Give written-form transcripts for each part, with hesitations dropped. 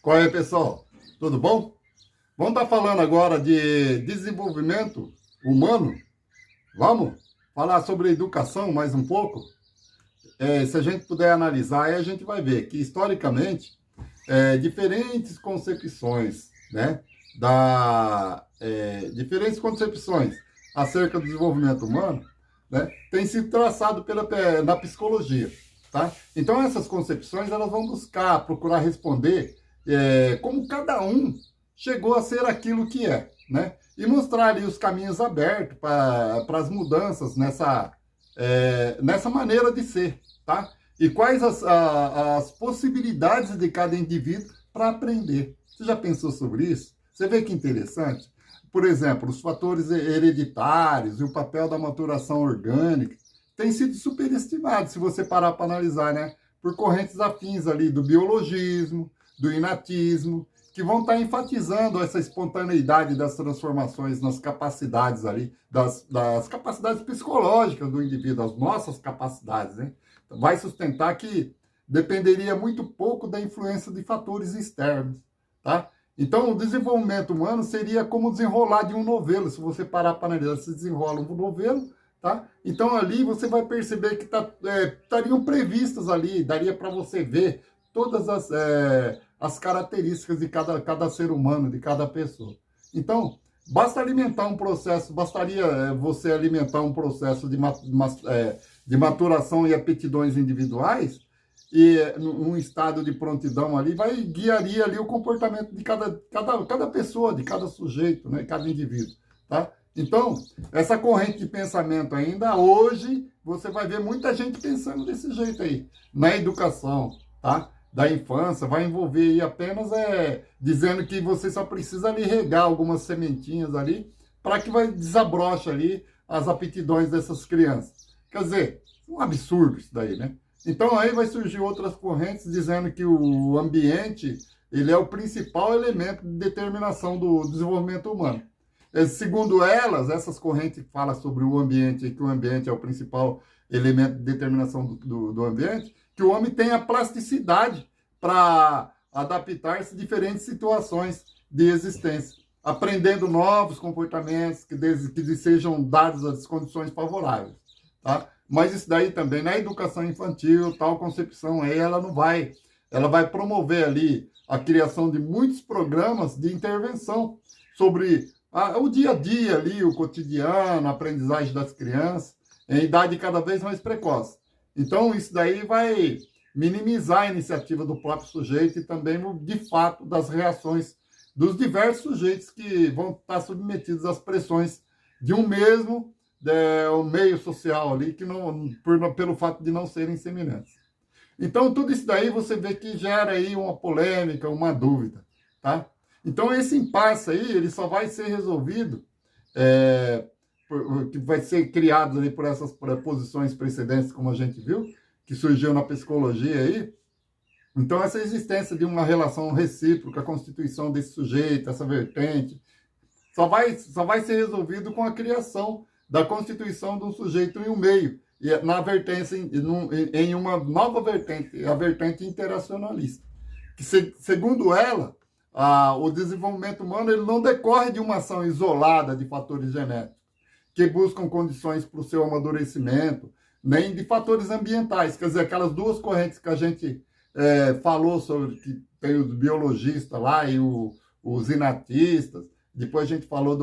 Qual é, pessoal? Tudo bom? Vamos estar falando agora de desenvolvimento humano? Vamos falar sobre educação mais um pouco? Se a gente puder analisar, aí a gente vai ver que, historicamente, diferentes concepções, né, diferentes concepções acerca do desenvolvimento humano, né, têm sido traçado na psicologia, tá? Então, essas concepções, elas vão procurar responder como cada um chegou a ser aquilo que é, né? E mostrar ali os caminhos abertos para as mudanças nessa maneira de ser, tá? E quais as possibilidades de cada indivíduo para aprender. Você já pensou sobre isso? Você vê que interessante? Por exemplo, os fatores hereditários e o papel da maturação orgânica têm sido superestimados, se você parar para analisar, né? Por correntes afins ali do biologismo, do inatismo, que vão estar enfatizando essa espontaneidade das transformações nas capacidades ali, das capacidades psicológicas do indivíduo, as nossas capacidades, né? Vai sustentar que dependeria muito pouco da influência de fatores externos, tá? Então, o desenvolvimento humano seria como desenrolar de um novelo. Se você parar para analisar, se desenrola um novelo, tá? Então, ali você vai perceber que estariam previstas ali, daria para você ver todas as características de cada ser humano, de cada pessoa. Então, bastaria você alimentar um processo de maturação e aptidões individuais, e num estado de prontidão ali, guiaria ali o comportamento de cada pessoa, de cada sujeito, né, cada indivíduo, tá? Então, essa corrente de pensamento ainda hoje, você vai ver muita gente pensando desse jeito aí, na educação, tá? Da infância, vai envolver aí apenas dizendo que você só precisa ali regar algumas sementinhas ali, para que desabroche ali as aptidões dessas crianças. Quer dizer, um absurdo isso daí, né? Então aí vai surgir outras correntes dizendo que o ambiente, ele é o principal elemento de determinação do desenvolvimento humano. Segundo elas, essas correntes que falam sobre o ambiente, que o ambiente é o principal elemento de determinação do ambiente, que o homem tem a plasticidade para adaptar-se a diferentes situações de existência, aprendendo novos comportamentos que sejam dados as condições favoráveis, tá? Mas isso daí também, na educação infantil, tal concepção aí, ela vai promover ali a criação de muitos programas de intervenção sobre o dia a dia ali, o cotidiano, a aprendizagem das crianças, em idade cada vez mais precoce. Então, isso daí vai minimizar a iniciativa do próprio sujeito e também, de fato, das reações dos diversos sujeitos que vão estar submetidos às pressões de um mesmo o meio social ali, pelo fato de não serem semelhantes. Então, tudo isso daí você vê que gera aí uma polêmica, uma dúvida, tá? Então, esse impasse aí, ele só vai ser resolvido, que vai ser criado ali por essas posições precedentes, como a gente viu, que surgiu na psicologia aí. Então, essa existência de uma relação recíproca, a constituição desse sujeito, essa vertente, só vai ser resolvido com a criação da constituição de um sujeito em um meio, e na vertente, em uma nova vertente, a vertente interacionalista. Que, segundo ela, o desenvolvimento humano ele não decorre de uma ação isolada de fatores genéticos, que buscam condições para o seu amadurecimento, nem de fatores ambientais. Quer dizer, aquelas duas correntes que a gente falou sobre, que tem os biologistas lá e os inatistas, depois a gente falou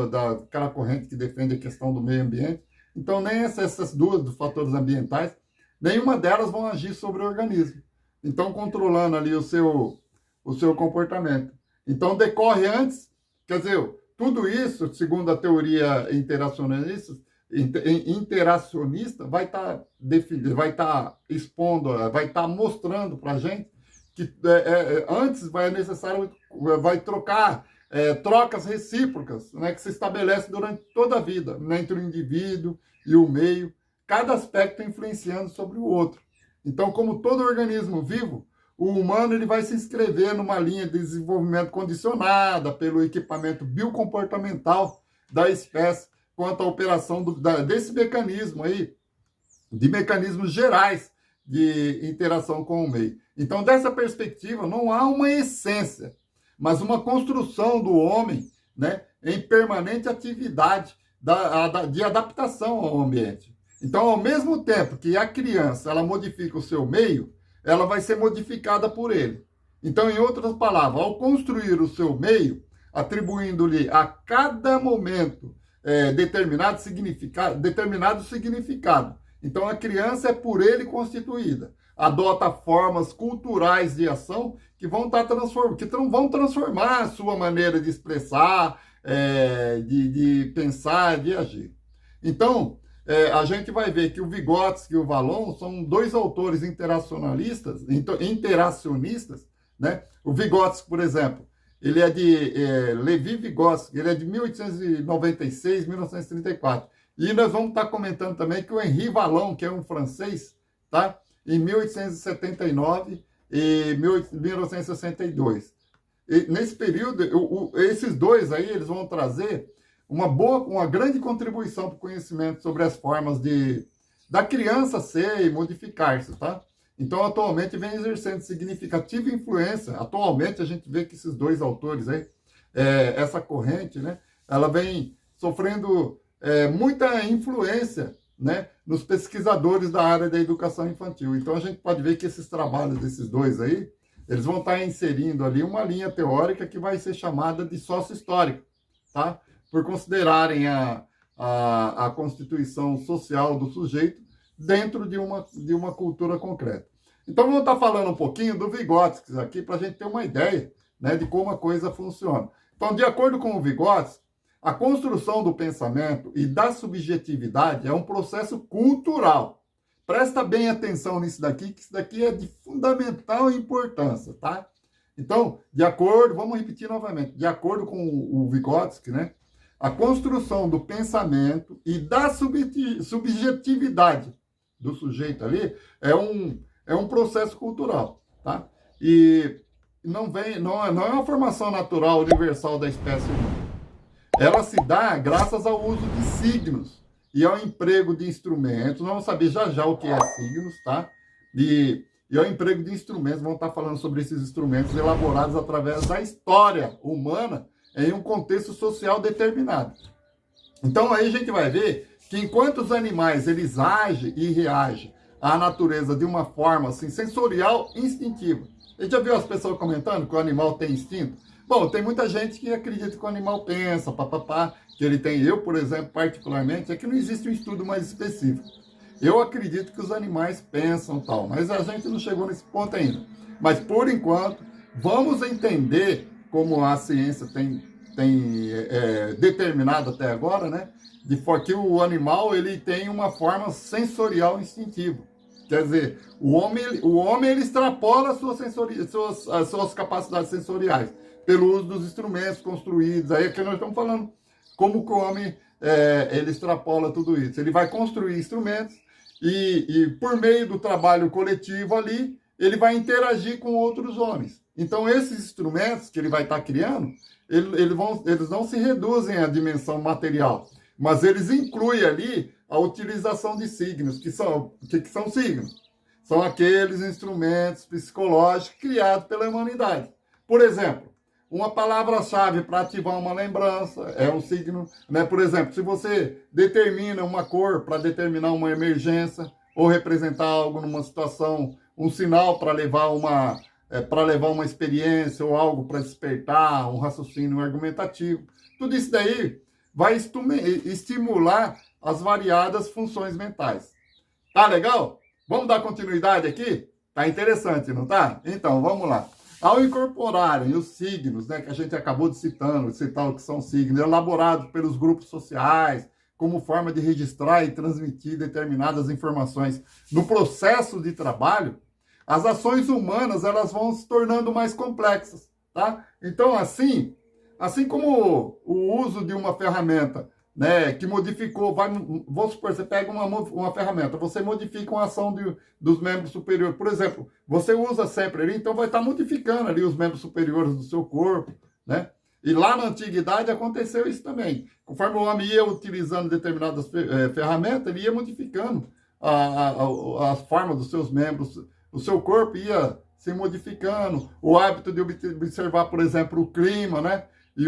daquela corrente que defende a questão do meio ambiente. Então, nem essas duas dos fatores ambientais, nenhuma delas vão agir sobre o organismo. Então, controlando ali o seu comportamento. Então, decorre antes, quer dizer, tudo isso, segundo a teoria interacionalista, vai estar expondo, vai estar mostrando para a gente que antes vai trocar trocas recíprocas, né, que se estabelece durante toda a vida, né, entre o indivíduo e o meio, cada aspecto influenciando sobre o outro. Então, como todo organismo vivo, o humano ele vai se inscrever numa linha de desenvolvimento condicionada pelo equipamento biocomportamental da espécie quanto à operação desse mecanismo aí, de mecanismos gerais de interação com o meio. Então, dessa perspectiva, não há uma essência, mas uma construção do homem, né, em permanente atividade de adaptação ao ambiente. Então, ao mesmo tempo que a criança ela modifica o seu meio, ela vai ser modificada por ele. Então, em outras palavras, ao construir o seu meio, atribuindo-lhe a cada momento determinado significado. Então, a criança é por ele constituída. Adota formas culturais de ação que vão vão transformar a sua maneira de expressar, de pensar, de agir. Então, a gente vai ver que o Vygotsky e o Vallon são dois autores interacionistas, né? O Vygotsky, por exemplo, ele é de Levi Vygotsky, ele é de 1896, 1934. E nós vamos estar comentando também que o Henri Vallon, que é um francês, tá? Em 1879 e 1962. E nesse período, esses dois aí, eles vão trazer uma grande contribuição para o conhecimento sobre as formas da criança ser e modificar-se, tá? Então, atualmente, vem exercendo significativa influência. Atualmente, a gente vê que esses dois autores aí, essa corrente, né? Ela vem sofrendo muita influência, né, nos pesquisadores da área da educação infantil. Então, a gente pode ver que esses trabalhos desses dois aí, eles vão estar inserindo ali uma linha teórica que vai ser chamada de sócio-histórica, tá? Por considerarem a constituição social do sujeito dentro de uma cultura concreta. Então, vamos estar falando um pouquinho do Vygotsky aqui, para a gente ter uma ideia, né, de como a coisa funciona. Então, de acordo com o Vygotsky, a construção do pensamento e da subjetividade é um processo cultural. Presta bem atenção nisso daqui, que isso daqui é de fundamental importância, tá? Então, vamos repetir novamente, de acordo com o Vygotsky, né? A construção do pensamento e da subjetividade do sujeito ali é um processo cultural, tá? E não é uma formação natural universal da espécie humana. Ela se dá graças ao uso de signos e ao emprego de instrumentos. Vamos saber já o que é signos, tá? E ao emprego de instrumentos, vamos estar falando sobre esses instrumentos elaborados através da história humana em um contexto social determinado. Então, aí a gente vai ver que enquanto os animais eles agem e reagem à natureza de uma forma assim, sensorial instintiva. A gente já viu as pessoas comentando que o animal tem instinto? Bom, tem muita gente que acredita que o animal pensa, que ele tem. Eu, por exemplo, particularmente, é que não existe um estudo mais específico. Eu acredito que os animais pensam tal, mas a gente não chegou nesse ponto ainda. Mas, por enquanto, vamos entender como a ciência tem determinado até agora, né? Que o animal ele tem uma forma sensorial instintiva. Quer dizer, o homem ele extrapola as suas capacidades sensoriais pelo uso dos instrumentos construídos. Aí é que nós estamos falando como que o homem ele extrapola tudo isso. Ele vai construir instrumentos e por meio do trabalho coletivo ali, ele vai interagir com outros homens. Então, esses instrumentos que ele vai estar criando, eles não se reduzem à dimensão material, mas eles incluem ali a utilização de signos. Que são signos? São aqueles instrumentos psicológicos criados pela humanidade. Por exemplo, uma palavra-chave para ativar uma lembrança é um signo, né? Por exemplo, se você determina uma cor para determinar uma emergência ou representar algo numa situação, um sinal para levar uma experiência ou algo para despertar um raciocínio argumentativo. Tudo isso daí vai estimular as variadas funções mentais. Tá legal? Vamos dar continuidade aqui? Tá interessante, não tá? Então, vamos lá. Ao incorporarem os signos, né, que a gente acabou de citar o que são signos, elaborados pelos grupos sociais, como forma de registrar e transmitir determinadas informações no processo de trabalho, as ações humanas elas vão se tornando mais complexas, tá? Então, assim como o uso de uma ferramenta, né, que modificou, vamos supor, você pega uma ferramenta, você modifica uma ação dos membros superiores. Por exemplo, você usa sempre ali, então vai estar modificando ali os membros superiores do seu corpo, né? E lá na antiguidade aconteceu isso também. Conforme o homem ia utilizando determinadas ferramentas, ele ia modificando a forma dos seus membros, o seu corpo ia se modificando, o hábito de observar, por exemplo, o clima, né? E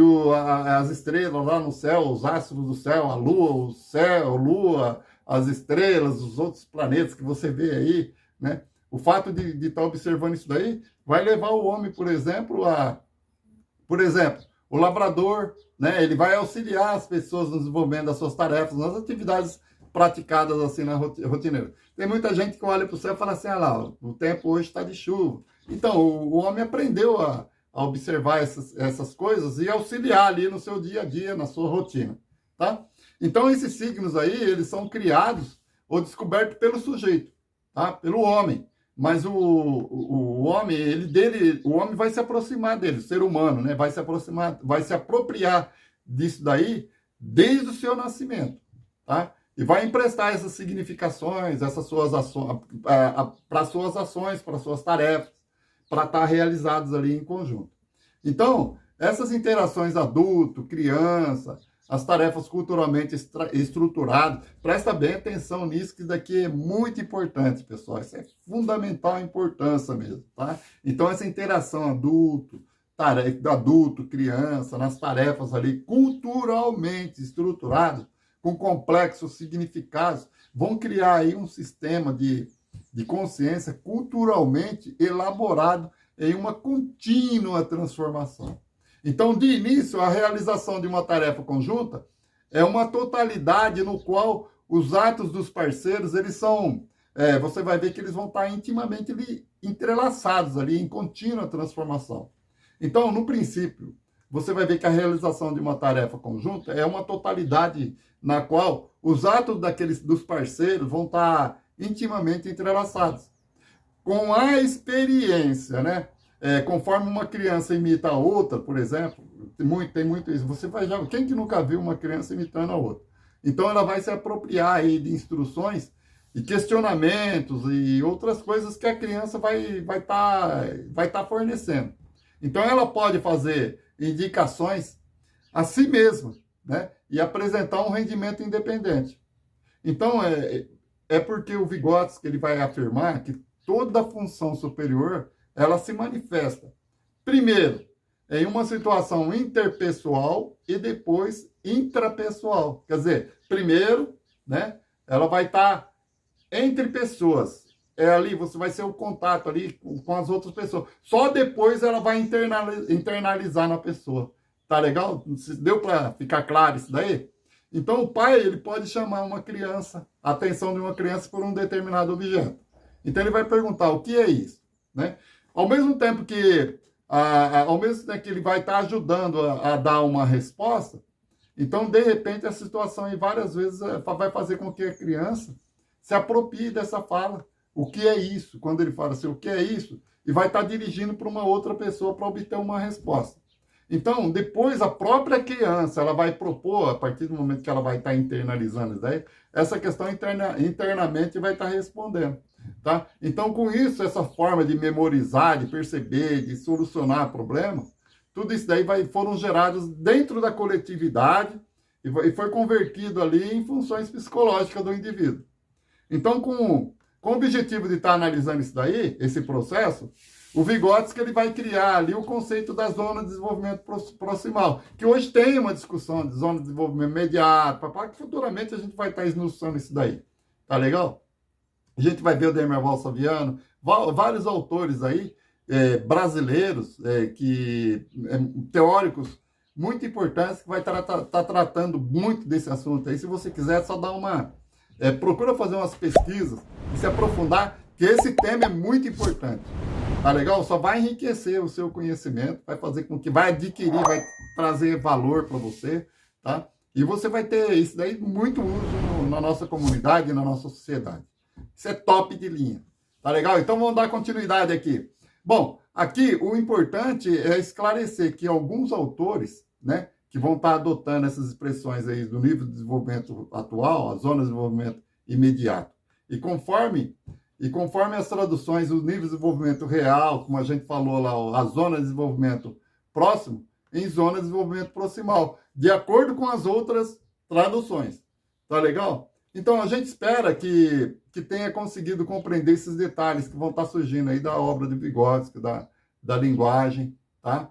as estrelas lá no céu, os astros do céu, a lua, o céu, a lua, as estrelas, os outros planetas que você vê aí, né? O fato de estar observando isso daí vai levar o homem, por exemplo, o lavrador, né? Ele vai auxiliar as pessoas no desenvolvimento das suas tarefas, nas atividades praticadas assim na rotineira. Tem muita gente que olha para o céu e fala assim, ah lá, o tempo hoje está de chuva. Então, o homem aprendeu a observar essas coisas e auxiliar ali no seu dia a dia, na sua rotina, tá? Então, esses signos aí, eles são criados ou descobertos pelo sujeito, tá? Pelo homem. Mas o homem, o homem vai se aproximar dele, o ser humano, né? Vai se aproximar, vai se apropriar disso daí desde o seu nascimento, tá? E vai emprestar essas significações, essas suas ações, para suas ações, para suas tarefas, para estar realizadas ali em conjunto. Então, essas interações adulto, criança, as tarefas culturalmente estruturadas, presta bem atenção nisso, que isso daqui é muito importante, pessoal. Isso é fundamental importância mesmo, tá? Então, essa interação adulto, criança, nas tarefas ali culturalmente estruturadas, com complexos significados, vão criar aí um sistema de consciência culturalmente elaborado em uma contínua transformação. Então, de início, a realização de uma tarefa conjunta é uma totalidade no qual os atos dos parceiros, eles são, você vai ver que eles vão estar intimamente entrelaçados ali, em contínua transformação. Então, no princípio, você vai ver que a realização de uma tarefa conjunta é uma totalidade na qual os atos dos parceiros vão estar intimamente entrelaçados. Com a experiência, né? Conforme uma criança imita a outra, por exemplo, tem muito isso. Você vai já, quem que nunca viu uma criança imitando a outra? Então ela vai se apropriar aí de instruções e questionamentos e outras coisas que a criança vai tá fornecendo. Então ela pode fazer indicações a si mesma, né? E apresentar um rendimento independente. Então é porque o Vygotsky ele vai afirmar que toda função superior ela se manifesta, primeiro, em uma situação interpessoal e depois intrapessoal. Quer dizer, primeiro, né, ela vai estar entre pessoas. Ali você vai ser o contato ali com as outras pessoas. Só depois ela vai internalizar na pessoa. Tá legal? Deu para ficar claro isso daí? Então o pai ele pode chamar uma criança, a atenção de uma criança por um determinado objeto. Então ele vai perguntar o que é isso, né? Ao mesmo tempo que ele vai estar ajudando a dar uma resposta, então, de repente, a situação aí várias vezes vai fazer com que a criança se aproprie dessa fala. O que é isso? Quando ele fala assim, o que é isso? E vai estar dirigindo para uma outra pessoa para obter uma resposta. Então, depois, a própria criança, ela vai propor, a partir do momento que ela vai estar internalizando isso aí, essa questão internamente vai estar respondendo. Tá? Então, com isso, essa forma de memorizar, de perceber, de solucionar problemas, tudo isso daí foram gerados dentro da coletividade e foi convertido ali em funções psicológicas do indivíduo. Então, com o objetivo de estar analisando isso daí, esse processo, o Vygotsky ele vai criar ali o conceito da zona de desenvolvimento proximal, que hoje tem uma discussão de zona de desenvolvimento imediato, que futuramente a gente vai estar esmiuçando isso daí. Tá legal? A gente vai ver o Demerval Saviano, vários autores aí, brasileiros, teóricos muito importantes, que vai estar tratando muito desse assunto aí. Se você quiser, é só dar procura fazer umas pesquisas e se aprofundar, que esse tema é muito importante. Tá legal? Só vai enriquecer o seu conhecimento, vai fazer com que vai adquirir, vai trazer valor para você, tá? E você vai ter isso daí muito uso na nossa comunidade e na nossa sociedade. Isso é top de linha. Tá legal? Então vamos dar continuidade aqui. Bom, aqui o importante é esclarecer que alguns autores, né, que vão estar adotando essas expressões aí do nível de desenvolvimento atual, a zona de desenvolvimento imediato. E conforme as traduções, o nível de desenvolvimento real, como a gente falou lá, a zona de desenvolvimento próximo, em zona de desenvolvimento proximal, de acordo com as outras traduções. Tá legal? Então, a gente espera que que tenha conseguido compreender esses detalhes que vão estar surgindo aí da obra de Vygotsky, da linguagem, tá?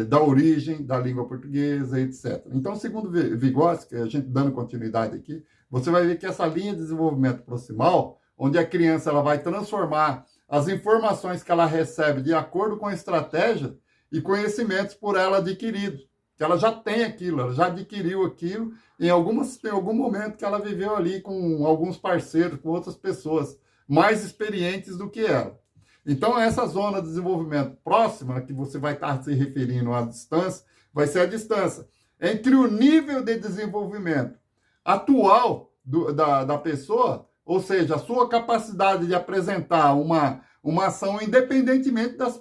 Da origem da língua portuguesa, etc. Então, segundo Vygotsky, a gente dando continuidade aqui, você vai ver que essa linha de desenvolvimento proximal, onde a criança ela vai transformar as informações que ela recebe de acordo com a estratégia e conhecimentos por ela adquiridos, que ela já tem aquilo, ela já adquiriu aquilo em algum momento que ela viveu ali com alguns parceiros, com outras pessoas mais experientes do que ela. Então, essa zona de desenvolvimento próxima, que você vai estar se referindo à distância, vai ser a distância entre o nível de desenvolvimento atual da pessoa, ou seja, a sua capacidade de apresentar uma ação independentemente das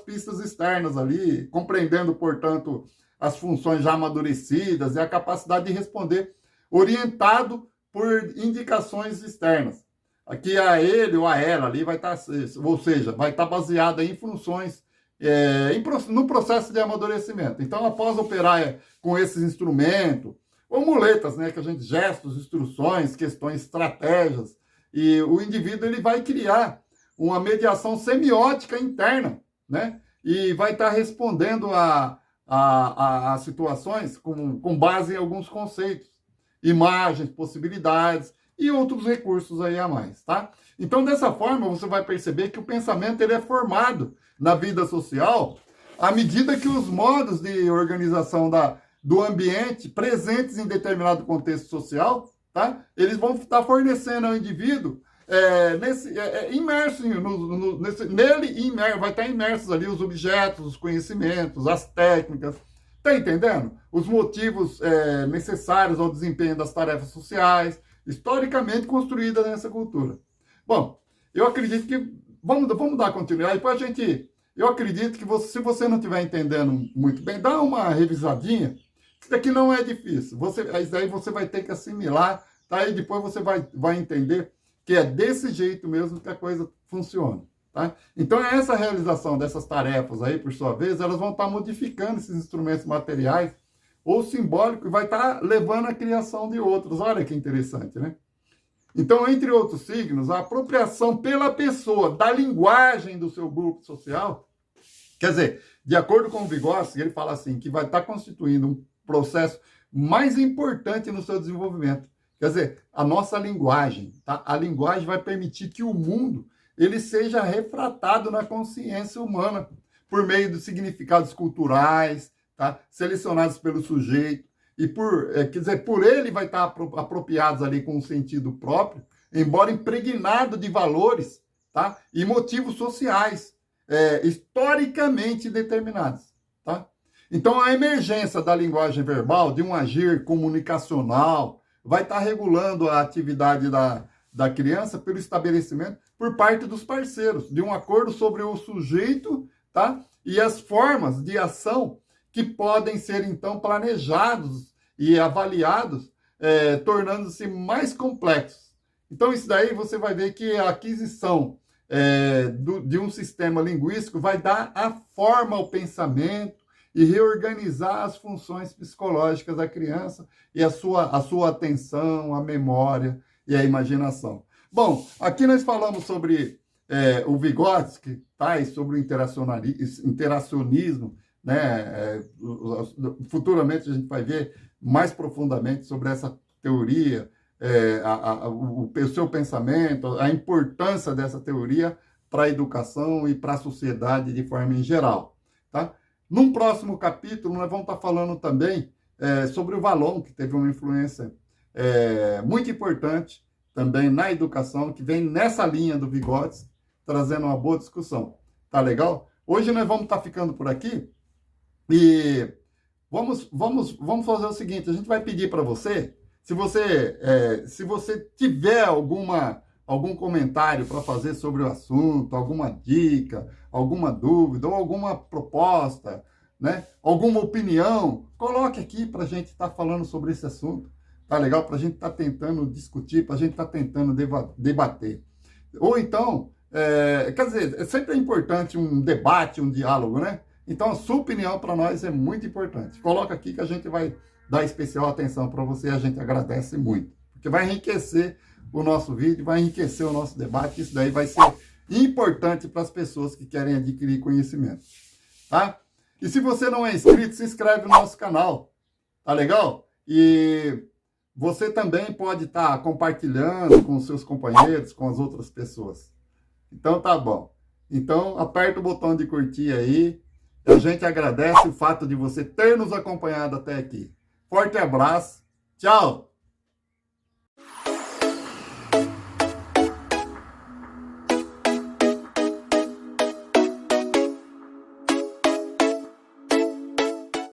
pistas externas ali, compreendendo, portanto, as funções já amadurecidas e a capacidade de responder orientado por indicações externas. Aqui a ele ou a ela ali vai estar, ou seja, vai estar baseada em funções no processo de amadurecimento. Então, após operar com esses instrumentos, ou muletas, né, que a gente, gestos, instruções, questões, estratégias, e o indivíduo ele vai criar uma mediação semiótica interna, né, e vai estar respondendo a situações com base em alguns conceitos, imagens, possibilidades, e outros recursos aí a mais, tá? Então, dessa forma, você vai perceber que o pensamento ele é formado na vida social à medida que os modos de organização do ambiente presentes em determinado contexto social, tá? Eles vão estar fornecendo ao indivíduo imerso vai estar imersos ali os objetos, os conhecimentos, as técnicas, tá entendendo? Os motivos necessários ao desempenho das tarefas sociais, historicamente construída nessa cultura. Bom, eu acredito que... Vamos dar continuidade. Depois eu acredito que se você não estiver entendendo muito bem, dá uma revisadinha. Isso daqui não é difícil. Isso aí você vai ter que assimilar, tá? E depois você vai entender que é desse jeito mesmo que a coisa funciona, tá? Então, essa realização dessas tarefas aí, por sua vez, elas vão estar modificando esses instrumentos materiais ou simbólico, e vai estar levando à criação de outros. Olha que interessante, né? Então, entre outros signos, a apropriação pela pessoa da linguagem do seu grupo social, quer dizer, de acordo com o Vygotsky, ele fala assim, que vai estar constituindo um processo mais importante no seu desenvolvimento. Quer dizer, a nossa linguagem, tá? A linguagem vai permitir que o mundo ele seja refratado na consciência humana por meio de significados culturais, tá? Selecionados pelo sujeito, e por ele vai estar apropriados ali com um sentido próprio, embora impregnado de valores, tá? E motivos sociais, historicamente determinados, tá? Então, a emergência da linguagem verbal, de um agir comunicacional, vai estar regulando a atividade da criança pelo estabelecimento por parte dos parceiros, de um acordo sobre o sujeito, tá? E as formas de ação que podem ser, então, planejados e avaliados, tornando-se mais complexos. Então, isso daí você vai ver que a aquisição de um sistema linguístico vai dar a forma ao pensamento e reorganizar as funções psicológicas da criança e a sua atenção, a memória e a imaginação. Bom, aqui nós falamos sobre o Vygotsky, tá? E sobre o interacionismo, né? Futuramente a gente vai ver mais profundamente sobre essa teoria, o seu pensamento, a importância dessa teoria para a educação e para a sociedade de forma em geral, tá? Num próximo capítulo, nós vamos estar falando também sobre o Vallon, que teve uma influência muito importante também na educação, que vem nessa linha do Vygotsky, trazendo uma boa discussão. Tá legal? Hoje nós vamos estar ficando por aqui e vamos fazer o seguinte, a gente vai pedir para você, se você tiver algum comentário para fazer sobre o assunto, alguma dica, alguma dúvida ou alguma proposta, né? Alguma opinião, coloque aqui para a gente estar falando sobre esse assunto, tá legal? Para a gente estar tentando discutir, para a gente estar tentando debater. Ou então, quer dizer, sempre é importante um debate, um diálogo, né? Então, a sua opinião para nós é muito importante. Coloca aqui que a gente vai dar especial atenção para você e a gente agradece muito, porque vai enriquecer o nosso vídeo, vai enriquecer o nosso debate. Isso daí vai ser importante para as pessoas que querem adquirir conhecimento, tá? E se você não é inscrito, se inscreve no nosso canal, tá legal? E você também pode estar compartilhando com os seus companheiros, com as outras pessoas. Então tá bom. Então aperta o botão de curtir aí. A gente agradece o fato de você ter nos acompanhado até aqui. Forte abraço. Tchau!